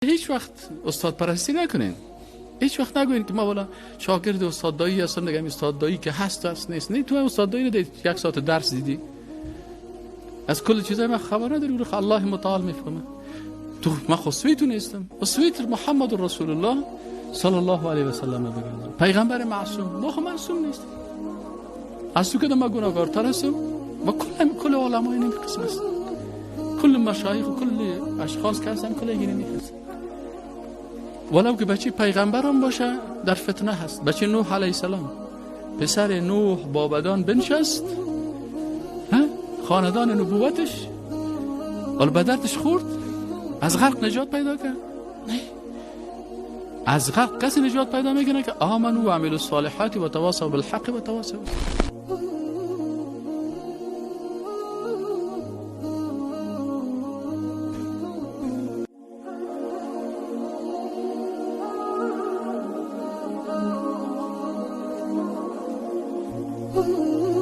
هیچ وقت استاد پرستی نکنین. هیچ وقت نگوین که ما والا شاگرد استاد دایی هستم، نگم استاد دایی که هست نیست. نه، تو استاد دایی رو دید 1 ساعت درس دیدی، از کل چیزای من خبر نداری. رو الله متعال میفهمه. تو من خصوصیتون نیستم، خصوصیت محمد رسول الله صلی الله علیه و سلم بگم، پیغمبر معصوم. ما خو معصوم نیستیم. از تو که ما گناهکارتر هستم و کل علمای این قسم است، کل مشایخ و کل اشخاص که هستن کل این نیست. ولو که بچه پیغمبرم باشه در فتنه هست. بچه نوح علیه السلام، پسر نوح با بدان بنشست، خاندان نبوتش ولی به دردش خورد، از غرق نجات پیدا کرد. نه، از غرق کسی نجات پیدا میکنه که آمنوا و عملوا الصالحات و تواصوا بالحق و تواصوا. Oh